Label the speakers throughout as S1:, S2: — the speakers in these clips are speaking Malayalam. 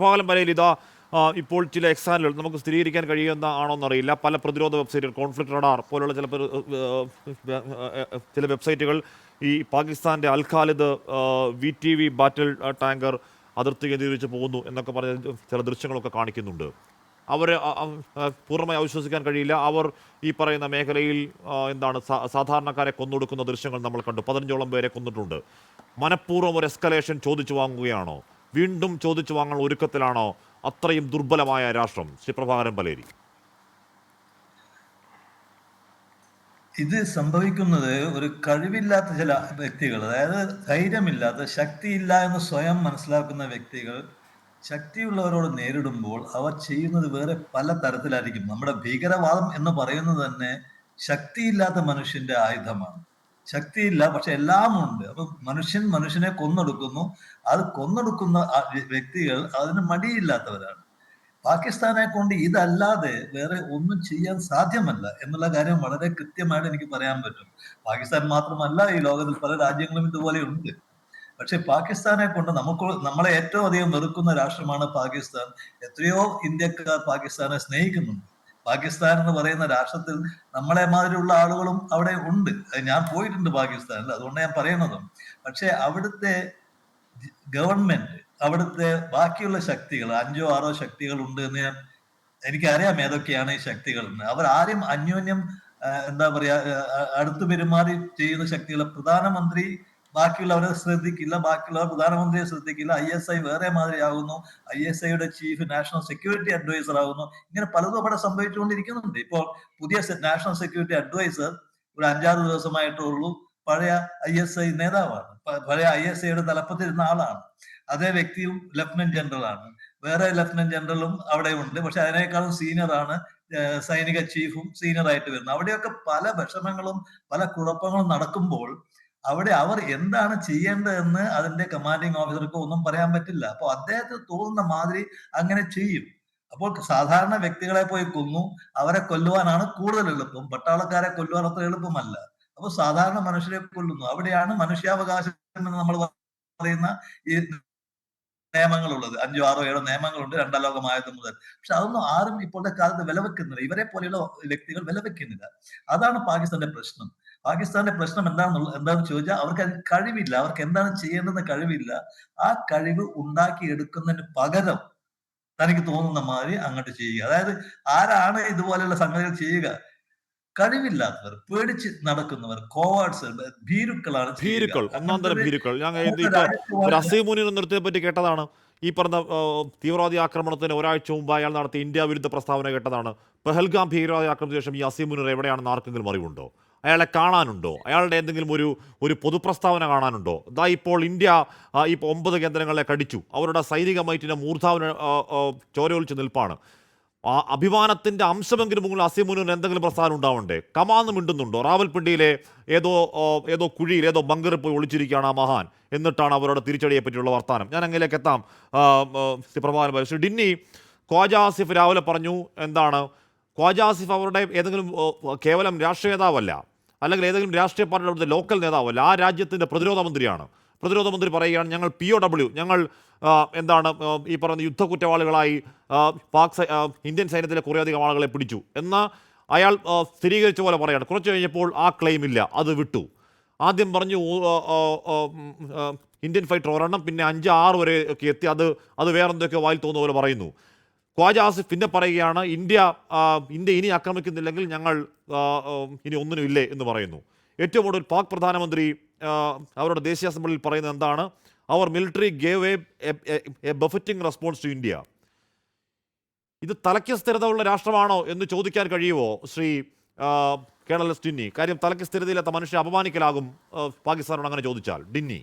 S1: പാലം വരയിൽ ഇതാ ഇപ്പോൾ ചില എക്സാനുകൾ നമുക്ക് സ്ഥിരീകരിക്കാൻ കഴിയുന്ന ആണോന്നറിയില്ല. പല പ്രതിരോധ വെബ്സൈറ്റുകൾ, കോൺഫ്ലിക്റ്റ് റഡാർ പോലുള്ള ചില വെബ്സൈറ്റുകൾ ഈ പാകിസ്ഥാന്റെ അൽ ഖാലിദ് VTV ബാറ്റിൽ ടാങ്കർ അതിർത്തി കേന്ദ്രീകരിച്ച് പോകുന്നു എന്നൊക്കെ പറഞ്ഞ ചില ദൃശ്യങ്ങളൊക്കെ കാണിക്കുന്നുണ്ട്. അവരെ പൂർണ്ണമായി അവിശ്വസിക്കാൻ കഴിയില്ല. അവർ ഈ പറയുന്ന മേഖലയിൽ എന്താണ് സാധാരണക്കാരെ കൊന്നൊടുക്കുന്ന ദൃശ്യങ്ങൾ നമ്മൾ കണ്ടു. 15ഓളം പേരെ കൊന്നിട്ടുണ്ട്. മനഃപൂർവ്വം ഒരു എസ്കലേഷൻ ചോദിച്ചു വാങ്ങുകയാണോ? വീണ്ടും ചോദിച്ചു വാങ്ങാൻ ഒരുക്കത്തിലാണോ അത്രയും ദുർബലമായ രാഷ്ട്രം? ശ്രീ പ്രഭാകരൻ പലേരി,
S2: ഇത് സംഭവിക്കുന്നത് ഒരു കഴിവില്ലാത്ത ചില വ്യക്തികൾ, അതായത് ധൈര്യമില്ലാത്ത, ശക്തിയില്ല എന്ന് സ്വയം മനസ്സിലാക്കുന്ന വ്യക്തികൾ ശക്തിയുള്ളവരോട് നേരിടുമ്പോൾ അവർ ചെയ്യുന്നത് വേറെ പല തരത്തിലായിരിക്കും. നമ്മുടെ ഭീകരവാദം എന്ന് പറയുന്നത് തന്നെ ശക്തിയില്ലാത്ത മനുഷ്യന്റെ ആയുധമാണ്. ശക്തിയില്ല, പക്ഷെ എല്ലാം ഉണ്ട്. അപ്പൊ മനുഷ്യനെ കൊന്നൊടുക്കുന്നു. അത് കൊന്നൊടുക്കുന്ന വ്യക്തികൾ അതിന് മടിയില്ലാത്തവരാണ്. പാകിസ്ഥാനെ കൊണ്ട് ഇതല്ലാതെ വേറെ ഒന്നും ചെയ്യാൻ സാധ്യമല്ല എന്നുള്ള കാര്യം വളരെ കൃത്യമായിട്ട് എനിക്ക് പറയാൻ പറ്റും. പാകിസ്ഥാൻ മാത്രമല്ല, ഈ ലോകത്തിൽ പല രാജ്യങ്ങളും ഇതുപോലെ ഉണ്ട്. പക്ഷെ പാകിസ്ഥാനെ കൊണ്ട് നമ്മളെ ഏറ്റവും അധികം വെറുക്കുന്ന രാഷ്ട്രമാണ് പാകിസ്ഥാൻ. എത്രയോ ഇന്ത്യക്കാർ പാകിസ്ഥാനെ സ്നേഹിക്കുന്നുണ്ട്. പാകിസ്ഥാൻ എന്ന് പറയുന്ന രാഷ്ട്രത്തിൽ നമ്മളെ മാതിരിയുള്ള ആളുകളും അവിടെ ഉണ്ട്. ഞാൻ പോയിട്ടുണ്ട് പാകിസ്ഥാനിൽ, അതുകൊണ്ട് ഞാൻ പറയുന്നതും. പക്ഷെ അവിടുത്തെ ഗവൺമെന്റ്, അവിടുത്തെ ബാക്കിയുള്ള ശക്തികൾ, 5 or 6 ശക്തികൾ ഉണ്ട് എന്ന് എനിക്കറിയാം ഏതൊക്കെയാണ് ഈ ശക്തികൾ എന്ന്. അവർ ആരും അന്യോന്യം എന്താ പറയാ അടുത്ത് പെരുമാറി ചെയ്യുന്ന ശക്തികൾ. പ്രധാനമന്ത്രി ബാക്കിയുള്ളവരെ ശ്രദ്ധിക്കില്ല, ബാക്കിയുള്ളവർ പ്രധാനമന്ത്രിയെ ശ്രദ്ധിക്കില്ല. ISI വേറെ മാതിരിയാകുന്നു, ISIയുടെ ചീഫ് നാഷണൽ സെക്യൂരിറ്റി അഡ്വൈസർ ആകുന്നു. ഇങ്ങനെ പലതും അവിടെ സംഭവിച്ചുകൊണ്ടിരിക്കുന്നുണ്ട്. ഇപ്പോൾ പുതിയ നാഷണൽ സെക്യൂരിറ്റി അഡ്വൈസർ ഒരു 5-6 ദിവസമായിട്ടുള്ളൂ, പഴയ ISI നേതാവാണ്, പഴയ ISIയുടെ തലപ്പത്തിരുന്ന ആളാണ്. അതേ വ്യക്തിയും ലഫ്റ്റനന്റ് ജനറൽ ആണ്. വേറെ ലഫ്റ്റനന്റ് ജനറലും അവിടെ ഉണ്ട്, പക്ഷെ അതിനേക്കാളും സീനിയർ ആണ് സൈനിക ചീഫും സീനിയർ ആയിട്ട് വരുന്നത്. അവിടെയൊക്കെ പല വിഷമങ്ങളും പല കുഴപ്പങ്ങളും നടക്കുമ്പോൾ അവിടെ അവർ എന്താണ് ചെയ്യേണ്ടതെന്ന് അതിന്റെ കമാൻഡിങ് ഓഫീസർക്ക് ഒന്നും പറയാൻ പറ്റില്ല. അപ്പൊ അദ്ദേഹത്തിന് തോന്നുന്ന മാതിരി അങ്ങനെ ചെയ്യും. അപ്പോൾ സാധാരണ വ്യക്തികളെ പോയി കൊന്നു അവരെ കൊല്ലുവാനാണ് കൂടുതൽ എളുപ്പം. പട്ടാളക്കാരെ കൊല്ലുവാൻ അത്ര എളുപ്പമല്ല. അപ്പൊ സാധാരണ മനുഷ്യരെ കൊല്ലുന്നു. അവിടെയാണ് മനുഷ്യാവകാശം എന്ന് നമ്മൾ പറയുന്ന ഈ നിയമങ്ങളുള്ളത്. 5-6-7 നിയമങ്ങളുണ്ട് 2ാം ലോകമായത് മുതൽ. പക്ഷെ അതൊന്നും ആരും ഇപ്പോഴത്തെ കാലത്ത് വിലവെക്കുന്നില്ല. ഇവരെ പോലെയുള്ള വ്യക്തികൾ വിലവെക്കുന്നില്ല. അതാണ് പാകിസ്ഥാന്റെ പ്രശ്നം. പാകിസ്ഥാന്റെ പ്രശ്നം എന്താണെന്ന് ചോദിച്ചാൽ അവർക്ക് അതിന് കഴിവില്ല. അവർക്ക് എന്താണ് ചെയ്യേണ്ടതെന്ന് കഴിവില്ല. ആ കഴിവ് ഉണ്ടാക്കി എടുക്കുന്നതിന് പകരം തനിക്ക് തോന്നുന്ന മാതിരി അങ്ങോട്ട് ചെയ്യുക. അതായത് ആരാണ് ഇതുപോലെയുള്ള സംഗതികൾ ചെയ്യുക? കഴിവില്ലാത്തവർ, പേടിച്ച് നടക്കുന്നവർ, കോവാർഡ്സ്, ഭീരുക്കളാണ് ചെയ്യുക.
S1: ഭീരുക്കൾ, ഒന്നാം തരം ഭീരുക്കൾ. ഞാൻ ഇപ്പോൾ ഒരു
S2: രാജ്യത്ത്
S1: അസീം മുനീർ നിർത്തിയെ പറ്റി കേട്ടതാണ്. ഈ പറഞ്ഞ തീവ്രവാദി ആക്രമണത്തിന് ഒരാഴ്ച മുമ്പ് അയാൾ നടത്തിയ ഇന്ത്യ വിരുദ്ധ പ്രസ്താവന കേട്ടതാണ്. പെഹൽഗാം ഭീകരവാദി ആക്രമണത്തിന് ശേഷം ഈ അസീം മുനീർ എവിടെയാണെന്ന് ആർക്കെങ്കിലും അറിവുണ്ടോ? അയാളെ കാണാനുണ്ടോ? അയാളുടെ എന്തെങ്കിലും ഒരു പൊതുപ്രസ്താവന കാണാനുണ്ടോ? ഇതാ ഇപ്പോൾ ഇന്ത്യ ഇപ്പോൾ 9 കേന്ദ്രങ്ങളെ കടിച്ചു. അവരുടെ സൈനിക മൈറ്റിനെ മൂർധാവിന് ചോരയൊലിച്ച് നിൽപ്പാണ്. ആ അഭിമാനത്തിന്റെ അംശമെങ്കിലും മുകളിൽ അസീം മുനീറിന് എന്തെങ്കിലും പ്രസ്ഥാനം ഉണ്ടാവണ്ടേ? കമാന്ന് മിണ്ടുന്നുണ്ടോ? റാവൽപിണ്ടിയിലെ ഏതോ കുഴിയിൽ, ഏതോ ബങ്കറിൽ പോയി ഒളിച്ചിരിക്കുകയാണ് ആ മഹാൻ. എന്നിട്ടാണ് അവരുടെ തിരിച്ചടിയെ പറ്റിയുള്ള വർത്താനം. ഞാൻ അങ്ങനെയൊക്കെ എത്താം. പ്രഭാകരൻ ശ്രീ ഡിന്നി, ഖ്വാജ ആസിഫ് രാവിലെ പറഞ്ഞു എന്താണ്? ഖ്വാജ ആസിഫ് അവരുടെ ഏതെങ്കിലും കേവലം രാഷ്ട്രീയ നേതാവല്ല, അല്ലെങ്കിൽ ഏതെങ്കിലും രാഷ്ട്രീയ പാർട്ടിയുടെ അവിടുത്തെ ലോക്കൽ നേതാവല്ല. ആ രാജ്യത്തിൻ്റെ പ്രതിരോധ മന്ത്രിയാണ്. പ്രതിരോധ മന്ത്രി പറയുകയാണ് ഞങ്ങൾ POW, ഞങ്ങൾ ഈ പറയുന്ന യുദ്ധ കുറ്റവാളികളായി ഇന്ത്യൻ സൈന്യത്തിലെ കുറേയധികം ആളുകളെ പിടിച്ചു എന്ന് അയാൾ സ്ഥിരീകരിച്ച പോലെ പറയാണ്. കുറച്ച് കഴിഞ്ഞപ്പോൾ ആ ക്ലെയിം ഇല്ല, അത് വിട്ടു. ആദ്യം പറഞ്ഞു ഇന്ത്യൻ ഫൈറ്റർ ഒരെണ്ണം, പിന്നെ 5-6 വരെ ഒക്കെ എത്തി. അത് വേറെന്തൊക്കെയോ വായിൽ തോന്നുന്ന പോലെ പറയുന്നു. ഖ്വാജ ആസിഫ് പിന്നെ പറയുകയാണ് ഇന്ത്യ ഇനി ആക്രമിക്കുന്നില്ലെങ്കിൽ ഞങ്ങൾ ഇനി ഒന്നിനും ഇല്ലേ എന്ന് പറയുന്നു. ഏറ്റവും കൂടുതൽ പാക് പ്രധാനമന്ത്രി അവരുടെ ദേശീയ അസംബ്ലിയിൽ പറയുന്നത് എന്താണ്? അവർ military gave a befitting response to India. ഇത് തലയ്ക്ക് സ്ഥിരത ഉള്ള രാഷ്ട്രമാണോ എന്ന് ചോദിക്കാൻ കഴിയുമോ ശ്രീ കേണൽ ഡിന്നി? കാര്യം തലയ്ക്ക് സ്ഥിരതയില്ലാത്ത മനുഷ്യരെ അപമാനിക്കലാകും പാകിസ്ഥാനോട് അങ്ങനെ ചോദിച്ചാൽ. ഡിന്നി.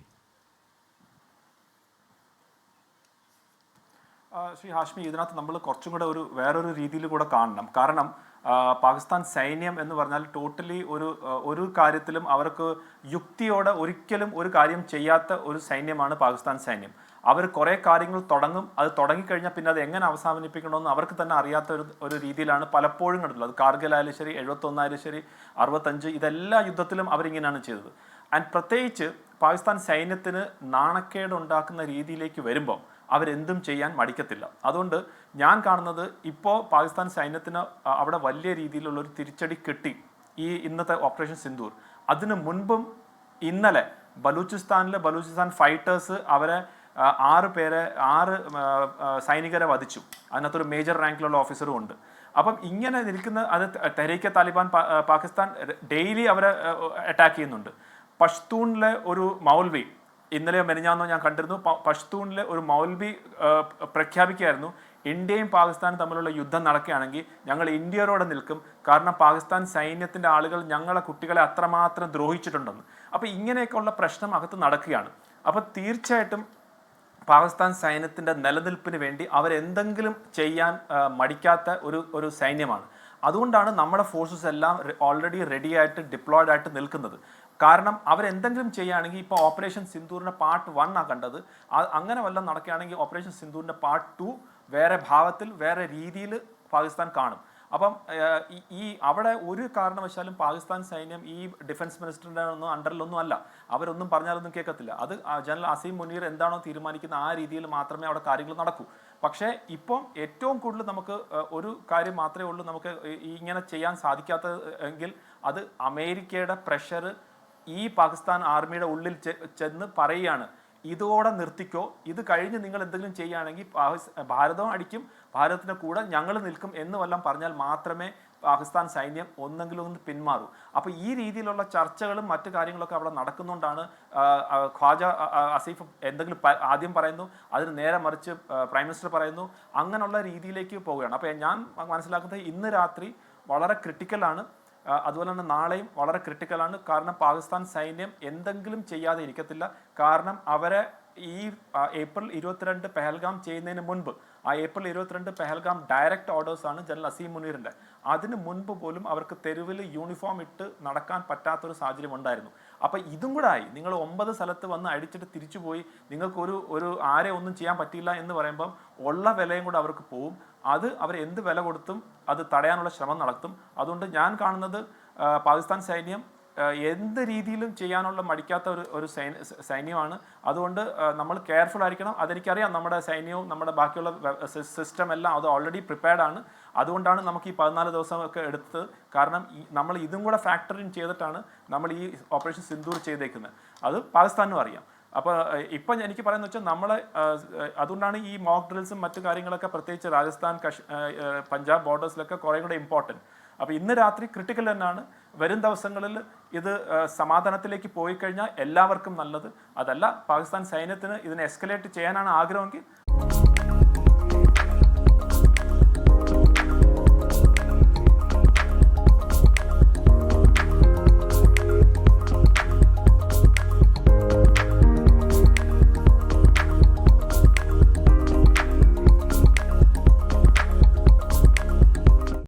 S3: ശ്രീ ഹാഷ്മി, ഇതിനകത്ത് നമ്മൾ കുറച്ചും കൂടെ വേറൊരു രീതിയിൽ കൂടെ കാണണം. കാരണം പാകിസ്ഥാൻ സൈന്യം എന്ന് പറഞ്ഞാൽ ടോട്ടലി ഒരു കാര്യത്തിലും അവർക്ക് യുക്തിയോടെ ഒരിക്കലും ഒരു കാര്യം ചെയ്യാത്ത ഒരു സൈന്യമാണ് പാകിസ്ഥാൻ സൈന്യം. അവർ കുറേ കാര്യങ്ങൾ തുടങ്ങും, അത് തുടങ്ങിക്കഴിഞ്ഞാൽ പിന്നെ അത് എങ്ങനെ അവസാനിപ്പിക്കണമെന്ന് അവർക്ക് തന്നെ അറിയാത്ത ഒരു രീതിയിലാണ് പലപ്പോഴും കണ്ടിട്ടുള്ളത്. കാർഗിൽ ആയാലും ശരി, 71 ആയാലും ശരി, 65, ഇതെല്ലാ യുദ്ധത്തിലും അവരിങ്ങനെയാണ് ചെയ്തത്. ആൻഡ് പ്രത്യേകിച്ച് പാകിസ്ഥാൻ സൈന്യത്തിന് നാണക്കേട് ഉണ്ടാക്കുന്ന രീതിയിലേക്ക് വരുമ്പോൾ അവരെന്തും ചെയ്യാൻ മടിക്കത്തില്ല. അതുകൊണ്ട് ഞാൻ കാണുന്നത് ഇപ്പോൾ പാകിസ്ഥാൻ സൈന്യത്തിന് അവിടെ വലിയ രീതിയിലുള്ള ഒരു തിരിച്ചടി കിട്ടി ഈ ഇന്നത്തെ ഓപ്പറേഷൻ സിന്ദൂർ. അതിനു മുൻപും ഇന്നലെ ബലൂചിസ്ഥാൻ ഫൈറ്റേഴ്സ് അവരെ 6 സൈനികരെ വധിച്ചു. അതിനകത്തൊരു മേജർ റാങ്കിലുള്ള ഓഫീസറും ഉണ്ട്. അപ്പം ഇങ്ങനെ നിൽക്കുന്ന അത് തെഹ്രീക്കെ താലിബാൻ പാകിസ്ഥാൻ ഡെയിലി അവരെ അറ്റാക്ക് ചെയ്യുന്നുണ്ട്. പഷ്തൂണിലെ ഒരു മൗൽവി ഇന്നലെയോ മെനിഞ്ഞാന്നോ ഞാൻ കണ്ടിരുന്നു, പഷ്തൂണിലെ ഒരു മൗൽവി പ്രഖ്യാപിക്കുകയായിരുന്നു, ഇന്ത്യയും പാകിസ്ഥാനും തമ്മിലുള്ള യുദ്ധം നടക്കുകയാണെങ്കിൽ ഞങ്ങൾ ഇന്ത്യയോടെ നിൽക്കും, കാരണം പാകിസ്ഥാൻ സൈന്യത്തിൻ്റെ ആളുകൾ ഞങ്ങളെ കുട്ടികളെ അത്രമാത്രം ദ്രോഹിച്ചിട്ടുണ്ടെന്ന്. അപ്പോൾ ഇങ്ങനെയൊക്കെയുള്ള പ്രശ്നം അകത്ത് നടക്കുകയാണ്. അപ്പോൾ തീർച്ചയായിട്ടും പാകിസ്ഥാൻ സൈന്യത്തിൻ്റെ നിലനിൽപ്പിന് വേണ്ടി അവരെന്തെങ്കിലും ചെയ്യാൻ മടിക്കാത്ത ഒരു സൈന്യമാണ്. അതുകൊണ്ടാണ് നമ്മുടെ ഫോഴ്സസ് എല്ലാം ഓൾറെഡി റെഡി ആയിട്ട് ഡിപ്ലോയ്ഡ് ആയിട്ട് നിൽക്കുന്നത്. കാരണം അവരെന്തെങ്കിലും ചെയ്യുകയാണെങ്കിൽ ഇപ്പോൾ ഓപ്പറേഷൻ സിന്ദൂറിൻ്റെ പാർട്ട് 1 കണ്ടത്, അങ്ങനെ വല്ലതും നടക്കുകയാണെങ്കിൽ ഓപ്പറേഷൻ സിന്ദൂറിൻ്റെ പാർട്ട് 2 വേറെ ഭാവത്തിൽ വേറെ രീതിയിൽ പാകിസ്ഥാൻ കാണും. അപ്പം ഈ അവിടെ ഒരു കാരണവശാലും പാകിസ്ഥാൻ സൈന്യം ഈ ഡിഫൻസ് മിനിസ്റ്ററിൻ്റെ അണ്ടറിലൊന്നും അല്ല. അവരൊന്നും പറഞ്ഞാലൊന്നും കേൾക്കത്തില്ല. അത് ജനറൽ അസീം മുനീർ എന്താണോ തീരുമാനിക്കുന്ന ആ രീതിയിൽ മാത്രമേ അവിടെ കാര്യങ്ങൾ നടക്കൂ. പക്ഷേ ഇപ്പം ഏറ്റവും കൂടുതൽ നമുക്ക് ഒരു കാര്യം മാത്രമേ ഉള്ളൂ നമുക്ക് ഇങ്ങനെ ചെയ്യാൻ സാധിക്കാത്തത് എങ്കിൽ അത് അമേരിക്കയുടെ പ്രഷർ ഈ പാകിസ്ഥാൻ ആർമിയുടെ ഉള്ളിൽ ചെന്ന് പറയുകയാണ്, ഇതോടെ നിർത്തിക്കോ, ഇത് കഴിഞ്ഞ് നിങ്ങൾ എന്തെങ്കിലും ചെയ്യുകയാണെങ്കിൽ ഭാരതവും അടിക്കും, ഭാരതത്തിൻ്റെ കൂടെ ഞങ്ങൾ നിൽക്കും എന്ന് വല്ലതും പറഞ്ഞാൽ മാത്രമേ പാകിസ്ഥാൻ സൈന്യം ഒന്ന് പിന്മാറൂ. അപ്പോൾ ഈ രീതിയിലുള്ള ചർച്ചകളും മറ്റു കാര്യങ്ങളൊക്കെ അവിടെ നടക്കുന്നുകൊണ്ടാണ് ഖ്വാജ ആസിഫ് എന്തെങ്കിലും ആദ്യം പറയുന്നു, അതിന് നേരെ മറിച്ച് പ്രൈം മിനിസ്റ്റർ പറയുന്നു, അങ്ങനെയുള്ള രീതിയിലേക്ക് പോവുകയാണ്. അപ്പോൾ ഞാൻ മനസ്സിലാക്കുന്നത് ഇന്ന് രാത്രി വളരെ ക്രിട്ടിക്കലാണ്, അതുപോലെ തന്നെ നാളെയും വളരെ ക്രിട്ടിക്കലാണ്. കാരണം പാകിസ്ഥാൻ സൈന്യം എന്തെങ്കിലും ചെയ്യാതെ ഇരിക്കത്തില്ല. കാരണം അവരെ ഈ ഏപ്രിൽ 22 പെഹൽഗാം ചെയ്യുന്നതിന് മുൻപ്, ആ ഏപ്രിൽ 22 പെഹൽഗാം ഡയറക്റ്റ് ഓർഡേഴ്സാണ് ജനറൽ അസീം മുനീറിൻ്റെ. അതിന് മുൻപ് പോലും അവർക്ക് തെരുവിൽ യൂണിഫോം ഇട്ട് നടക്കാൻ പറ്റാത്തൊരു സാഹചര്യം ഉണ്ടായിരുന്നു. അപ്പോൾ ഇതും കൂടെ ആയി, നിങ്ങൾ 9 സ്ഥലത്ത് വന്ന് അടിച്ചിട്ട് തിരിച്ചു പോയി നിങ്ങൾക്ക് ഒരു ആരെ ഒന്നും ചെയ്യാൻ പറ്റില്ല എന്ന് പറയുമ്പം ഉള്ള വിലയും കൂടെ അവർക്ക് പോവും. അത് അവർ എന്ത് വില കൊടുത്തും അത് തടയാനുള്ള ശ്രമം നടത്തും. അതുകൊണ്ട് ഞാൻ കാണുന്നത് പാകിസ്ഥാൻ സൈന്യം എന്ത് രീതിയിലും ചെയ്യാനുള്ള മടിക്കാത്ത ഒരു സൈന്യമാണ്. അതുകൊണ്ട് നമ്മൾ കെയർഫുൾ ആയിരിക്കണം. അതെനിക്കറിയാം, നമ്മുടെ സൈന്യവും നമ്മുടെ ബാക്കിയുള്ള സിസ്റ്റം എല്ലാം അത് ഓൾറെഡി പ്രിപ്പയർഡ് ആണ്. അതുകൊണ്ടാണ് നമുക്ക് ഈ 14 ദിവസമൊക്കെ എടുത്തത്. കാരണം നമ്മൾ ഇതും കൂടെ ഫാക്ടർ ഇൻ ചെയ്തിട്ടാണ് നമ്മൾ ഈ ഓപ്പറേഷൻ സിന്ദൂർ ചെയ്തേക്കുന്നത്. അത് പാകിസ്ഥാനും അറിയാം. അപ്പോൾ ഇപ്പം എനിക്ക് പറയുന്നത് വെച്ചാൽ നമ്മളെ അതുകൊണ്ടാണ് ഈ മോക്ക് ഡ്രിൽസും മറ്റു കാര്യങ്ങളൊക്കെ പ്രത്യേകിച്ച് രാജസ്ഥാൻ പഞ്ചാബ് ബോർഡേഴ്സിലൊക്കെ കുറേ കൂടെ ഇമ്പോർട്ടൻറ്റ്. അപ്പോൾ ഇന്ന് രാത്രി ക്രിട്ടിക്കൽ തന്നെയാണ്. വരും ദിവസങ്ങളിൽ ഇത് സമാധാനത്തിലേക്ക് പോയി കഴിഞ്ഞാൽ എല്ലാവർക്കും നല്ലത്. അതല്ല പാകിസ്ഥാൻ സൈന്യത്തിന് ഇതിനെ എസ്കലേറ്റ് ചെയ്യാനാണ് ആഗ്രഹമെങ്കിൽ